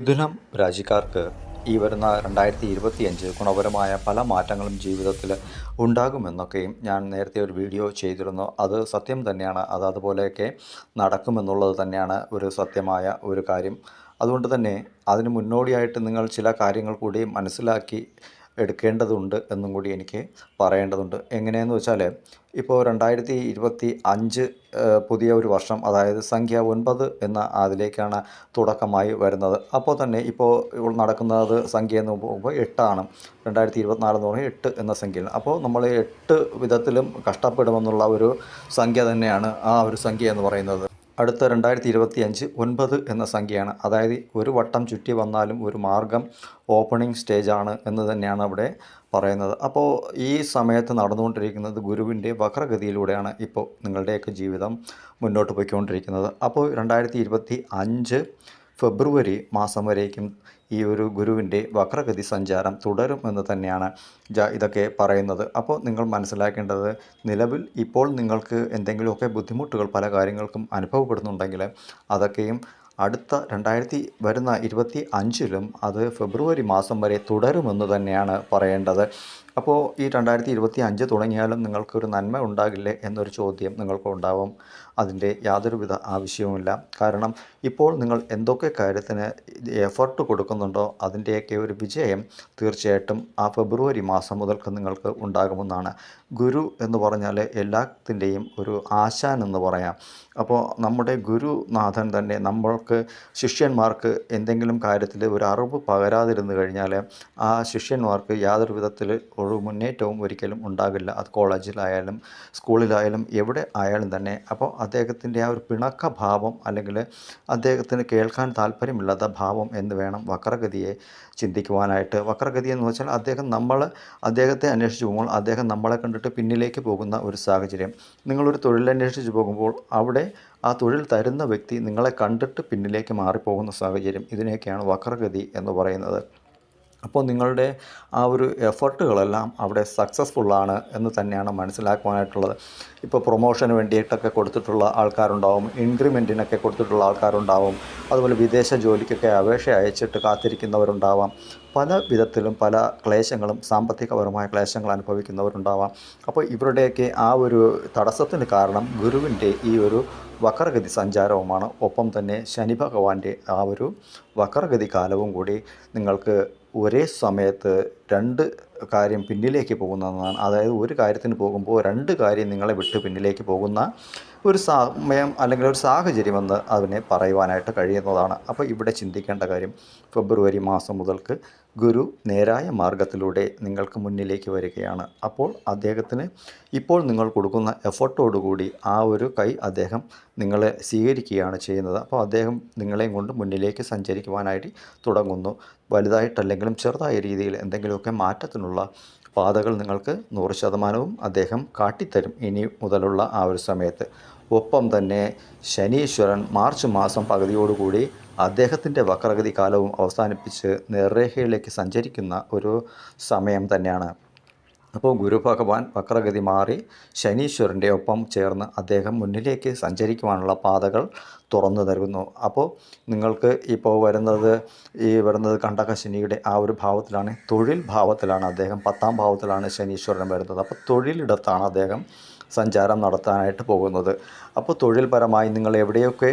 മിഥുനം രാശിക്കാർക്ക് ഈ വരുന്ന 2025 ഗുണപരമായ പല മാറ്റങ്ങളും ജീവിതത്തിൽ ഉണ്ടാകുമെന്നൊക്കെയും ഞാൻ നേരത്തെ ഒരു വീഡിയോ ചെയ്തിരുന്നു. അത് സത്യം തന്നെയാണ്. അതുപോലെയൊക്കെ നടക്കുമെന്നുള്ളത് തന്നെയാണ് ഒരു സത്യമായ ഒരു കാര്യം. അതുകൊണ്ട് തന്നെ അതിന് മുന്നോടിയായിട്ട് നിങ്ങൾ ചില കാര്യങ്ങൾ കൂടി മനസ്സിലാക്കി എടുക്കേണ്ടതുണ്ട് എന്നും കൂടി എനിക്ക് പറയേണ്ടതുണ്ട്. എങ്ങനെയെന്ന് വെച്ചാൽ ഇപ്പോൾ 2025 പുതിയ ഒരു വർഷം, അതായത് സംഖ്യ 9 എന്ന അതിലേക്കാണ് തുടക്കമായി വരുന്നത്. അപ്പോൾ തന്നെ ഇപ്പോൾ നടക്കുന്നത് സംഖ്യ എന്ന് പോകുമ്പോൾ 8 2024 എന്ന് പറഞ്ഞാൽ 8 എന്ന സംഖ്യയാണ്. അപ്പോൾ നമ്മൾ 8 വിധത്തിലും കഷ്ടപ്പെടുമെന്നുള്ള ഒരു സംഖ്യ തന്നെയാണ് ആ ഒരു സംഖ്യ എന്ന് പറയുന്നത്. അടുത്ത 2025 9 എന്ന സംഖ്യയാണ്. അതായത് ഒരു വട്ടം ചുറ്റി വന്നാലും ഒരു മാർഗം ഓപ്പണിംഗ് സ്റ്റേജാണ് എന്ന് തന്നെയാണ് അവിടെ പറയുന്നത്. അപ്പോൾ ഈ സമയത്ത് നടന്നുകൊണ്ടിരിക്കുന്നത് ഗുരുവിൻ്റെ വക്രഗതിയിലൂടെയാണ് ഇപ്പോൾ നിങ്ങളുടെയൊക്കെ ജീവിതം മുന്നോട്ട് പോയിക്കൊണ്ടിരിക്കുന്നത്. അപ്പോൾ 2025 ഫെബ്രുവരി മാസം വരേക്കും ഈ ഒരു ഗുരുവിൻ്റെ വക്രഗതി സഞ്ചാരം തുടരും എന്ന് തന്നെയാണ് ഇതൊക്കെ പറയുന്നത്. അപ്പോൾ നിങ്ങൾ മനസ്സിലാക്കേണ്ടത്, നിലവിൽ ഇപ്പോൾ നിങ്ങൾക്ക് എന്തെങ്കിലുമൊക്കെ ബുദ്ധിമുട്ടുകൾ പല കാര്യങ്ങൾക്കും അനുഭവപ്പെടുന്നുണ്ടെങ്കിൽ അതൊക്കെയും അടുത്ത 2025 അത് ഫെബ്രുവരി മാസം വരെ തുടരുമെന്ന് തന്നെയാണ് പറയേണ്ടത്. അപ്പോൾ ഈ 2025 തുടങ്ങിയാലും നിങ്ങൾക്കൊരു നന്മ ഉണ്ടാകില്ലേ എന്നൊരു ചോദ്യം നിങ്ങൾക്കുണ്ടാവും. അതിൻ്റെ യാതൊരുവിധ ആവശ്യവുമില്ല. കാരണം ഇപ്പോൾ നിങ്ങൾ എന്തൊക്കെ കാര്യത്തിന് എഫർട്ട് കൊടുക്കുന്നുണ്ടോ അതിൻ്റെയൊക്കെ ഒരു വിജയം തീർച്ചയായിട്ടും ആ ഫെബ്രുവരി മാസം മുതൽക്ക് നിങ്ങൾക്ക് ഉണ്ടാകുമെന്നാണ്. ഗുരു എന്ന് പറഞ്ഞാൽ എല്ലാത്തിൻ്റെയും ഒരു ആശാൻ എന്ന് പറയാം. അപ്പോൾ നമ്മുടെ ഗുരുനാഥൻ തന്നെ നമ്മൾക്ക് ശിഷ്യന്മാർക്ക് എന്തെങ്കിലും കാര്യത്തിൽ ഒരു അറിവ് പകരാതിരുന്നു കഴിഞ്ഞാൽ ആ ശിഷ്യന്മാർക്ക് യാതൊരു വിധത്തിൽ ഒരു മുന്നേറ്റവും ഒരിക്കലും ഉണ്ടാകില്ല. അത് കോളേജിലായാലും സ്കൂളിലായാലും എവിടെ ആയാലും തന്നെ. അപ്പോൾ അദ്ദേഹത്തിൻ്റെ ആ ഒരു പിണക്ക ഭാവം, അല്ലെങ്കിൽ അദ്ദേഹത്തിന് കേൾക്കാൻ താല്പര്യമില്ലാത്ത ഭാവം എന്ന് വേണം വക്രഗതിയെ ചിന്തിക്കുവാനായിട്ട്. വക്രഗതി എന്ന് വെച്ചാൽ അദ്ദേഹത്തെ അന്വേഷിച്ച് പോകുമ്പോൾ അദ്ദേഹം നമ്മളെ കണ്ടിട്ട് പിന്നിലേക്ക് പോകുന്ന ഒരു സാഹചര്യം. നിങ്ങളൊരു തൊഴിലന്വേഷിച്ച് പോകുമ്പോൾ അവിടെ ആ തൊഴിൽ തരുന്ന വ്യക്തി നിങ്ങളെ കണ്ടിട്ട് പിന്നിലേക്ക് മാറിപ്പോകുന്ന സാഹചര്യം. ഇതിനെയൊക്കെയാണ് വക്രഗതി എന്ന് പറയുന്നത്. അപ്പോൾ നിങ്ങളുടെ ആ ഒരു എഫർട്ടുകളെല്ലാം അവിടെ സക്സസ്ഫുള്ളാണ് എന്ന് തന്നെയാണ് മനസ്സിലാക്കുവാനായിട്ടുള്ളത്. ഇപ്പോൾ പ്രൊമോഷന് വേണ്ടിയിട്ടൊക്കെ കൊടുത്തിട്ടുള്ള ആൾക്കാരുണ്ടാവും, ഇൻക്രിമെൻറ്റിനൊക്കെ കൊടുത്തിട്ടുള്ള ആൾക്കാരുണ്ടാവും, അതുപോലെ വിദേശ ജോലിക്കൊക്കെ അപേക്ഷ അയച്ചിട്ട് കാത്തിരിക്കുന്നവരുണ്ടാവാം. പല വിധത്തിലും പല ക്ലേശങ്ങളും, സാമ്പത്തികപരമായ ക്ലേശങ്ങൾ അനുഭവിക്കുന്നവരുണ്ടാവാം. അപ്പോൾ ഇവരുടെയൊക്കെ ആ ഒരു തടസ്സത്തിന് കാരണം ഗുരുവിൻ്റെ ഈ ഒരു വക്രഗതി സഞ്ചാരവുമാണ്. ഒപ്പം തന്നെ ശനി ഭഗവാന്റെ ആ ഒരു വക്രഗതി കാലവും കൂടി നിങ്ങൾക്ക് ഒരേ സമയത്ത് രണ്ട് കാര്യം പിന്നിലേക്ക് പോകുന്നതാണ്. അതായത് ഒരു കാര്യത്തിന് പോകുമ്പോൾ രണ്ട് കാര്യം നിങ്ങളെ വിട്ട് പിന്നിലേക്ക് പോകുന്ന ഒരു സമയം അല്ലെങ്കിൽ ഒരു സാഹചര്യമെന്ന് അതിനെ പറയുവാനായിട്ട് കഴിയുന്നതാണ്. അപ്പോൾ ഇവിടെ ചിന്തിക്കേണ്ട കാര്യം, ഫെബ്രുവരി മാസം മുതൽക്ക് ഗുരു നേരായ മാർഗത്തിലൂടെ നിങ്ങൾക്ക് മുന്നിലേക്ക് വരികയാണ്. അപ്പോൾ അദ്ദേഹത്തിന് ഇപ്പോൾ നിങ്ങൾ കൊടുക്കുന്ന എഫർട്ടോടുകൂടി ആ ഒരു കൈ അദ്ദേഹം നിങ്ങളെ സ്വീകരിക്കുകയാണ് ചെയ്യുന്നത്. അപ്പോൾ അദ്ദേഹം നിങ്ങളെയും കൊണ്ട് മുന്നിലേക്ക് സഞ്ചരിക്കുവാനായിട്ട് തുടങ്ങുന്നു. വലുതായിട്ടല്ലെങ്കിലും ചെറുതായ രീതിയിൽ എന്തെങ്കിലുമൊക്കെ മാറ്റത്തിനുള്ള പാതകൾ നിങ്ങൾക്ക് 100% അദ്ദേഹം കാട്ടിത്തരും ഇനി മുതലുള്ള ആ ഒരു സമയത്ത്. ഒപ്പം തന്നെ ശനീശ്വരൻ മാർച്ച് മാസം പകുതിയോടുകൂടി അദ്ദേഹത്തിൻ്റെ വക്രഗതി കാലവും അവസാനിപ്പിച്ച് നേർരേഖയിലേക്ക് സഞ്ചരിക്കുന്ന ഒരു സമയം തന്നെയാണ്. അപ്പോൾ ഗുരു ഭഗവാൻ വക്രഗതി മാറി ശനീശ്വരൻ്റെ ഒപ്പം ചേർന്ന് അദ്ദേഹം മുന്നിലേക്ക് സഞ്ചരിക്കുവാനുള്ള പാതകൾ തുറന്നു നൽകുന്നു. അപ്പോൾ നിങ്ങൾക്ക് ഇപ്പോൾ വരുന്നത് കണ്ടകശനിയുടെ ആ ഒരു ഭാവത്തിലാണ്, തൊഴിൽ ഭാവത്തിലാണ്. അദ്ദേഹം 10ാം ഭാവത്തിലാണ് ശനീശ്വരൻ വരുന്നത്. അപ്പോൾ തൊഴിലിടത്താണ് അദ്ദേഹം സഞ്ചാരം നടത്താനായിട്ട് പോകുന്നത്. അപ്പോൾ തൊഴിൽപരമായി നിങ്ങൾ എവിടെയൊക്കെ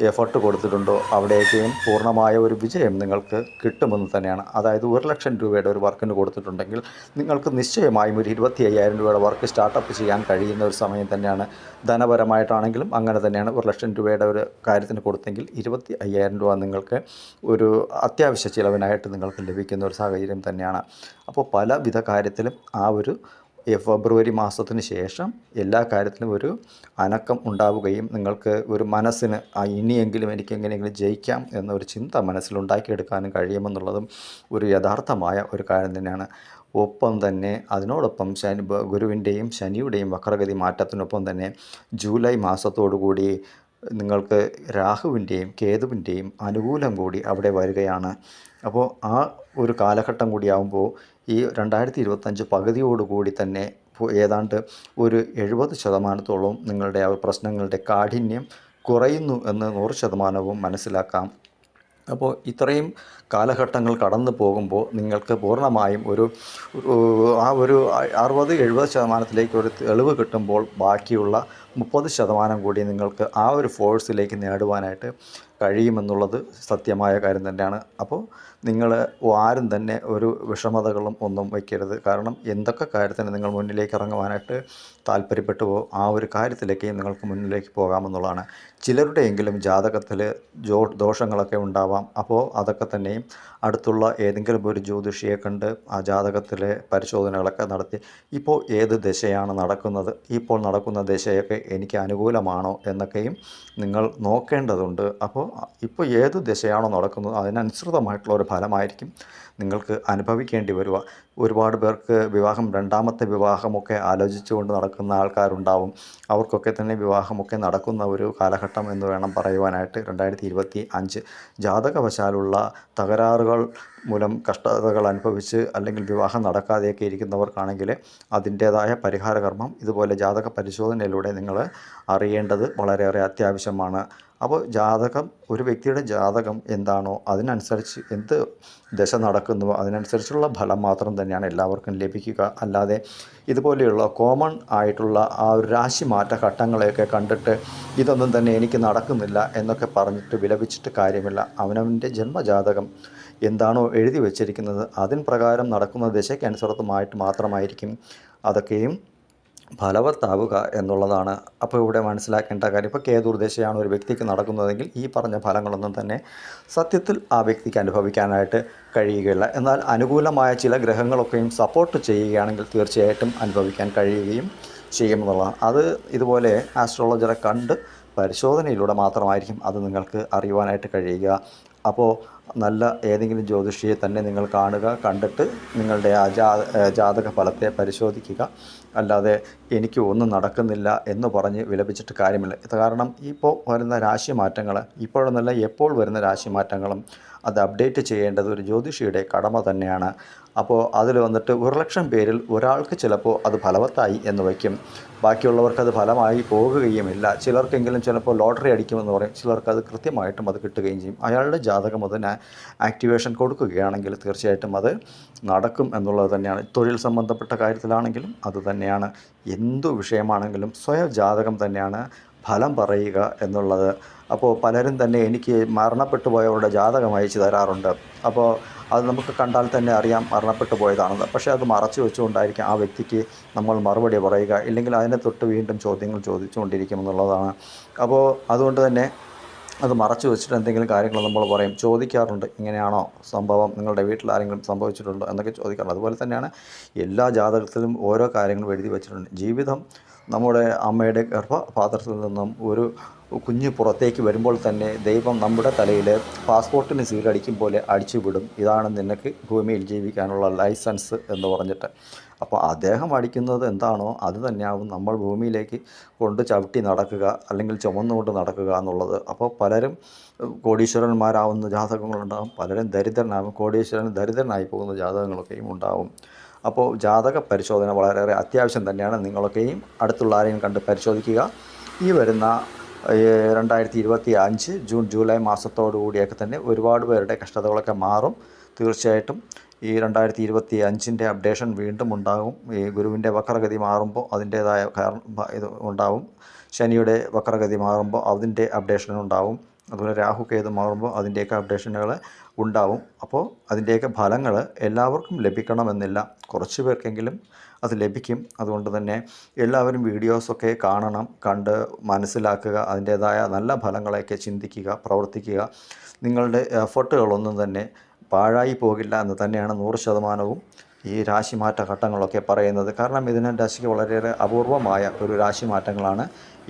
എഫർട്ട് കൊടുത്തിട്ടുണ്ടോ അവിടെയൊക്കെയും പൂർണ്ണമായ ഒരു വിജയം നിങ്ങൾക്ക് കിട്ടുമെന്ന് തന്നെയാണ്. അതായത് 1,00,000 രൂപയുടെ ഒരു വർക്കിന് കൊടുത്തിട്ടുണ്ടെങ്കിൽ നിങ്ങൾക്ക് നിശ്ചയമായും ഒരു 25,000 രൂപയുടെ വർക്ക് സ്റ്റാർട്ടപ്പ് ചെയ്യാൻ കഴിയുന്ന ഒരു സമയം തന്നെയാണ്. ധനപരമായിട്ടാണെങ്കിലും അങ്ങനെ തന്നെയാണ്. 1,00,000 രൂപയുടെ ഒരു കാര്യത്തിന് കൊടുത്തെങ്കിൽ 25,000 രൂപ നിങ്ങൾക്ക് ഒരു അത്യാവശ്യ ചിലവിനായിട്ട് നിങ്ങൾക്ക് ലഭിക്കുന്ന ഒരു സാഹചര്യം തന്നെയാണ്. അപ്പോൾ പലവിധ കാര്യത്തിലും ആ ഒരു ഫെബ്രുവരി മാസത്തിന് ശേഷം എല്ലാ കാര്യത്തിലും ഒരു അനക്കം ഉണ്ടാവുകയും നിങ്ങൾക്ക് ഒരു മനസ്സിന് ഇനിയെങ്കിലും എനിക്ക് എങ്ങനെയെങ്കിലും ജയിക്കാം എന്നൊരു ചിന്ത മനസ്സിലുണ്ടാക്കിയെടുക്കാനും കഴിയുമെന്നുള്ളതും ഒരു യഥാർത്ഥമായ ഒരു കാര്യം തന്നെയാണ്. ഒപ്പം തന്നെ അതിനോടൊപ്പം ഗുരുവിൻ്റെയും ശനിയുടെയും വക്രഗതി മാറ്റത്തിനൊപ്പം തന്നെ ജൂലൈ മാസത്തോടുകൂടി നിങ്ങൾക്ക് രാഹുവിൻ്റെയും കേതുവിൻ്റെയും അനുകൂലം കൂടി അവിടെ വരികയാണ്. അപ്പോൾ ആ ഒരു കാലഘട്ടം കൂടിയാകുമ്പോൾ ഈ 2025 പകുതിയോടുകൂടി തന്നെ ഏതാണ്ട് ഒരു 70% നിങ്ങളുടെ ആ പ്രശ്നങ്ങളുടെ കാഠിന്യം കുറയുന്നു എന്ന് 100% മനസ്സിലാക്കാം. അപ്പോൾ ഇത്രയും കാലഘട്ടങ്ങൾ കടന്നു പോകുമ്പോൾ നിങ്ങൾക്ക് പൂർണ്ണമായും ഒരു 60-70% ഒരു തെളിവ് കിട്ടുമ്പോൾ ബാക്കിയുള്ള 30% കൂടി നിങ്ങൾക്ക് ആ ഒരു ഫോഴ്സിലേക്ക് നേടുവാനായിട്ട് കഴിയുമെന്നുള്ളത് സത്യമായ കാര്യം തന്നെയാണ്. അപ്പോൾ നിങ്ങൾ ആരും തന്നെ ഒരു വിഷമതകളും ഒന്നും വയ്ക്കരുത്. കാരണം എന്തൊക്കെ കാര്യത്തിന് നിങ്ങൾ മുന്നിലേക്ക് ഇറങ്ങുവാനായിട്ട് താല്പര്യപ്പെട്ടുവോ ആ ഒരു കാര്യത്തിലേക്ക് നിങ്ങൾക്ക് മുന്നിലേക്ക് പോകാമെന്നുള്ളതാണ്. ചിലരുടെയെങ്കിലും ജാതകത്തിൽ ദോഷങ്ങളൊക്കെ ഉണ്ടാവാം. അപ്പോൾ അതൊക്കെ തന്നെയും അടുത്തുള്ള ഏതെങ്കിലും ഒരു ജ്യോതിഷിയെ കണ്ട് ആ ജാതകത്തിലെ പരിശോധനകളൊക്കെ നടത്തി ഇപ്പോൾ ഏത് ദശയാണ് നടക്കുന്നത്, ഇപ്പോൾ നടക്കുന്ന ദശയൊക്കെ എനിക്ക് അനുകൂലമാണോ എന്നൊക്കെയും നിങ്ങൾ നോക്കേണ്ടതുണ്ട്. അപ്പോൾ ഇപ്പോൾ ഏത് ദശയാണോ നടക്കുന്നത് അതിനനുസൃതമായിട്ടുള്ള ഒരു ഫലമായിരിക്കും നിങ്ങൾക്ക് അനുഭവിക്കേണ്ടി വരിക. ഒരുപാട് പേർക്ക് രണ്ടാമത്തെ വിവാഹമൊക്കെ ആലോചിച്ചുകൊണ്ട് നടക്കുന്ന ആൾക്കാരുണ്ടാവും. അവർക്കൊക്കെ തന്നെ വിവാഹമൊക്കെ നടക്കുന്ന ഒരു കാലഘട്ടം എന്ന് വേണം പറയുവാനായിട്ട് 2025. ജാതകവശാലുള്ള തകരാറുകൾ മൂലം കഷ്ടതകൾ അനുഭവിച്ച് അല്ലെങ്കിൽ വിവാഹം നടക്കാതെയൊക്കെ ഇരിക്കുന്നവർക്കാണെങ്കിൽ അതിൻ്റേതായ പരിഹാരകർമ്മം ഇതുപോലെ ജാതക പരിശോധനയിലൂടെ നിങ്ങൾ അറിയേണ്ടത് വളരെയേറെ അത്യാവശ്യമാണ്. അപ്പോൾ ഒരു വ്യക്തിയുടെ ജാതകം എന്താണോ അതിനനുസരിച്ച് എന്ത് ദശ നടക്കുന്നുവോ അതിനനുസരിച്ചുള്ള ഫലം മാത്രം തന്നെയാണ് എല്ലാവർക്കും ലഭിക്കുക. അല്ലാതെ ഇതുപോലെയുള്ള കോമൺ ആയിട്ടുള്ള ആ ഒരു രാശിമാറ്റ ഘട്ടങ്ങളെയൊക്കെ കണ്ടിട്ട് ഇതൊന്നും തന്നെ എനിക്ക് നടക്കുന്നില്ല എന്നൊക്കെ പറഞ്ഞിട്ട് വിലപിച്ചിട്ട് കാര്യമില്ല. അവനവൻ്റെ ജന്മജാതകം എന്താണോ എഴുതി വച്ചിരിക്കുന്നത് അതിന് പ്രകാരം നടക്കുന്ന ദശയ്ക്കനുസൃതമായിട്ട് മാത്രമായിരിക്കും അതൊക്കെയും ഫലവത്താവുക എന്നുള്ളതാണ്. അപ്പോൾ ഇവിടെ മനസ്സിലാക്കേണ്ട കാര്യം, ഇപ്പോൾ കേതുർദശയാണ് ഒരു വ്യക്തിക്ക് നടക്കുന്നതെങ്കിൽ ഈ പറഞ്ഞ ഫലങ്ങളൊന്നും തന്നെ സത്യത്തിൽ ആ വ്യക്തിക്ക് അനുഭവിക്കാനായിട്ട് കഴിയുകയില്ല. എന്നാൽ അനുകൂലമായ ചില ഗ്രഹങ്ങളൊക്കെയും സപ്പോർട്ട് ചെയ്യുകയാണെങ്കിൽ തീർച്ചയായിട്ടും അനുഭവിക്കാൻ കഴിയുകയും ചെയ്യുമെന്നുള്ളതാണ്. അത് ഇതുപോലെ ആസ്ട്രോളജറെ കണ്ട് പരിശോധനയിലൂടെ മാത്രമായിരിക്കും അത് നിങ്ങൾക്ക് അറിയുവാനായിട്ട് കഴിയുക. അപ്പോൾ നല്ല ഏതെങ്കിലും ജ്യോതിഷിയെ തന്നെ നിങ്ങൾ കാണുക, കണ്ടിട്ട് നിങ്ങളുടെ ആ ജാതക ഫലത്തെ പരിശോധിക്കുക. അല്ലാതെ എനിക്ക് ഒന്നും നടക്കുന്നില്ല എന്ന് പറഞ്ഞ് വിലപിച്ചിട്ട് കാര്യമില്ല. കാരണം ഇപ്പോൾ വരുന്ന രാശിമാറ്റങ്ങൾ, ഇപ്പോഴൊന്നല്ല എപ്പോൾ വരുന്ന രാശിമാറ്റങ്ങളും അത് അപ്ഡേറ്റ് ചെയ്യേണ്ടത് ഒരു ജ്യോതിഷിയുടെ കടമ തന്നെയാണ്. അപ്പോൾ അതിൽ വന്നിട്ട് 1,00,000 പേരിൽ ഒരാൾക്ക് ചിലപ്പോൾ അത് ഫലവത്തായി എന്ന് വയ്ക്കും, ബാക്കിയുള്ളവർക്കത് ഫലമായി പോകുകയുമില്ല. ചിലർക്കെങ്കിലും ചിലപ്പോൾ ലോട്ടറി അടിക്കുമെന്ന് പറയും, ചിലർക്കത് കൃത്യമായിട്ടും അത് കിട്ടുകയും ചെയ്യും. അയാളുടെ ജാതകം അതിന് ആക്ടിവേഷൻ കൊടുക്കുകയാണെങ്കിൽ തീർച്ചയായിട്ടും അത് നടക്കും എന്നുള്ളത് തന്നെയാണ്. തൊഴിൽ സംബന്ധപ്പെട്ട കാര്യത്തിലാണെങ്കിലും അത് തന്നെയാണ്. എന്തു വിഷയമാണെങ്കിലും സ്വയം ജാതകം തന്നെയാണ് ഫലം പറയുക എന്നുള്ളത്. അപ്പോൾ പലരും തന്നെ എനിക്ക് മരണപ്പെട്ടു പോയവരുടെ ജാതകം അയച്ചു തരാറുണ്ട്. അപ്പോൾ അത് നമുക്ക് കണ്ടാൽ തന്നെ അറിയാം മരണപ്പെട്ടു പോയതാണെന്ന്. പക്ഷേ അത് മറച്ചു വെച്ചുകൊണ്ടായിരിക്കും ആ വ്യക്തിക്ക് നമ്മൾ മറുപടി പറയുക, ഇല്ലെങ്കിൽ അതിനെ തൊട്ട് വീണ്ടും ചോദ്യങ്ങൾ ചോദിച്ചുകൊണ്ടിരിക്കുമെന്നുള്ളതാണ്. അപ്പോൾ അതുകൊണ്ട് തന്നെ അത് മറച്ചു വെച്ചിട്ട് എന്തെങ്കിലും കാര്യങ്ങൾ നമ്മൾ ചോദിക്കാറുണ്ട്, ഇങ്ങനെയാണോ സംഭവം, നിങ്ങളുടെ വീട്ടിൽ ആരെങ്കിലും സംഭവിച്ചിട്ടുണ്ടോ എന്നൊക്കെ ചോദിക്കാറുണ്ട്. അതുപോലെ തന്നെയാണ് എല്ലാ ജാതകത്തിലും ഓരോ കാര്യങ്ങളും എഴുതി വെച്ചിട്ടുണ്ട്. ജീവിതം നമ്മുടെ അമ്മയുടെ ഗർഭപാത്രത്തിൽ നിന്നും ഒരു കുഞ്ഞ് പുറത്തേക്ക് വരുമ്പോൾ തന്നെ ദൈവം നമ്മുടെ തലയിൽ പാസ്പോർട്ടിന് സീലടിക്കും പോലെ അടിച്ചു വിടും, ഇതാണ് നിനക്ക് ഭൂമിയിൽ ജീവിക്കാനുള്ള ലൈസൻസ് എന്ന് പറഞ്ഞിട്ട്. അപ്പോൾ അദ്ദേഹം അടിക്കുന്നത് എന്താണോ അത് തന്നെയാവും നമ്മൾ ഭൂമിയിലേക്ക് കൊണ്ട് ചവിട്ടി നടക്കുക അല്ലെങ്കിൽ ചുമന്നുകൊണ്ട് നടക്കുക എന്നുള്ളത്. അപ്പോൾ പലരും കോടീശ്വരന്മാരാവുന്ന ജാതകങ്ങളുണ്ടാകും, പലരും ദരിദ്രനായി പോകുന്ന ജാതകങ്ങളൊക്കെയും ഉണ്ടാവും. അപ്പോൾ ജാതക പരിശോധന വളരെയേറെ അത്യാവശ്യം തന്നെയാണ്. നിങ്ങളൊക്കെയും അടുത്തുള്ള ആരെയും കണ്ട് പരിശോധിക്കുക. ഈ വരുന്ന 2025 ജൂൺ ജൂലൈ മാസത്തോടു കൂടിയൊക്കെ തന്നെ ഒരുപാട് പേരുടെ കഷ്ടതകളൊക്കെ മാറും. തീർച്ചയായിട്ടും ഈ 2025 അപ്ഡേഷൻ വീണ്ടും ഉണ്ടാകും. ഈ ഗുരുവിൻ്റെ വക്രഗതി മാറുമ്പോൾ അതിൻ്റേതായ ഇത് ഉണ്ടാവും. ശനിയുടെ വക്രഗതി മാറുമ്പോൾ അതിൻ്റെ അപ്ഡേഷൻ ഉണ്ടാവും. അതുപോലെ രാഹുകേതു മാറുമ്പോൾ അതിൻ്റെയൊക്കെ അപ്ഡേഷനുകൾ ഉണ്ടാവും. അപ്പോൾ അതിൻ്റെയൊക്കെ ഫലങ്ങൾ എല്ലാവർക്കും ലഭിക്കണമെന്നില്ല, കുറച്ച് പേർക്കെങ്കിലും അത് ലഭിക്കും. അതുകൊണ്ട് തന്നെ എല്ലാവരും വീഡിയോസൊക്കെ കാണണം, കണ്ട് മനസ്സിലാക്കുക, അതിൻ്റേതായ നല്ല ഫലങ്ങളെയൊക്കെ ചിന്തിക്കുക, പ്രവർത്തിക്കുക. നിങ്ങളുടെ എഫർട്ടുകളൊന്നും തന്നെ പാഴായി പോകില്ല എന്ന് തന്നെയാണ് 100% ഈ രാശിമാറ്റ ഘട്ടങ്ങളൊക്കെ പറയുന്നത്. കാരണം ഇതിനും രാശിക്ക് വളരെയേറെ അപൂർവമായ ഒരു രാശിമാറ്റങ്ങളാണ്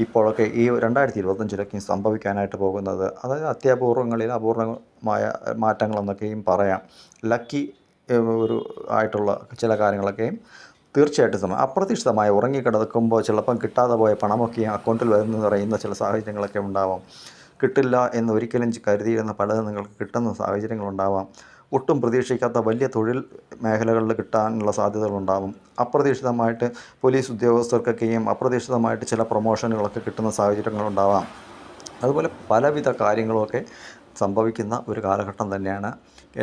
ഇപ്പോഴൊക്കെ ഈ 2025 സംഭവിക്കാനായിട്ട് പോകുന്നത്. അതായത് അത്യപൂർവങ്ങളിൽ അപൂർവമായ മാറ്റങ്ങളെന്നൊക്കെയും പറയാം. ലക്കി ആയിട്ടുള്ള ചില കാര്യങ്ങളൊക്കെയും തീർച്ചയായിട്ടും അപ്രതീക്ഷിതമായി ഉറങ്ങിക്കിടക്കുമ്പോൾ ചിലപ്പം കിട്ടാതെ പോയ പണമൊക്കെ അക്കൗണ്ടിൽ വരുന്നു പറയുന്ന ചില സാഹചര്യങ്ങളൊക്കെ ഉണ്ടാവാം. കിട്ടില്ല എന്ന് ഒരിക്കലും കരുതിയിരുന്ന പലതും നിങ്ങൾക്ക് കിട്ടുന്ന സാഹചര്യങ്ങളുണ്ടാവാം. ഒട്ടും പ്രതീക്ഷിക്കാത്ത വലിയ തൊഴിൽ മേഖലകളിൽ കിട്ടാനുള്ള സാധ്യതകളുണ്ടാകും. അപ്രതീക്ഷിതമായിട്ട് പോലീസ് ഉദ്യോഗസ്ഥർക്കൊക്കെയും അപ്രതീക്ഷിതമായിട്ട് ചില പ്രൊമോഷനുകളൊക്കെ കിട്ടുന്ന സാഹചര്യങ്ങളുണ്ടാവാം. അതുപോലെ പലവിധ കാര്യങ്ങളുമൊക്കെ സംഭവിക്കുന്ന ഒരു കാലഘട്ടം തന്നെയാണ്.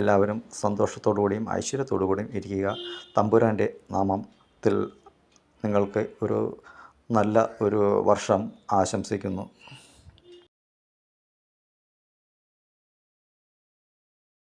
എല്ലാവരും സന്തോഷത്തോടു കൂടിയും ഐശ്വര്യത്തോടു കൂടിയും ഇരിക്കുക. തമ്പുരാൻ്റെ നാമത്തിൽ നിങ്ങൾക്ക് ഒരു നല്ല ഒരു വർഷം ആശംസിക്കുന്നു.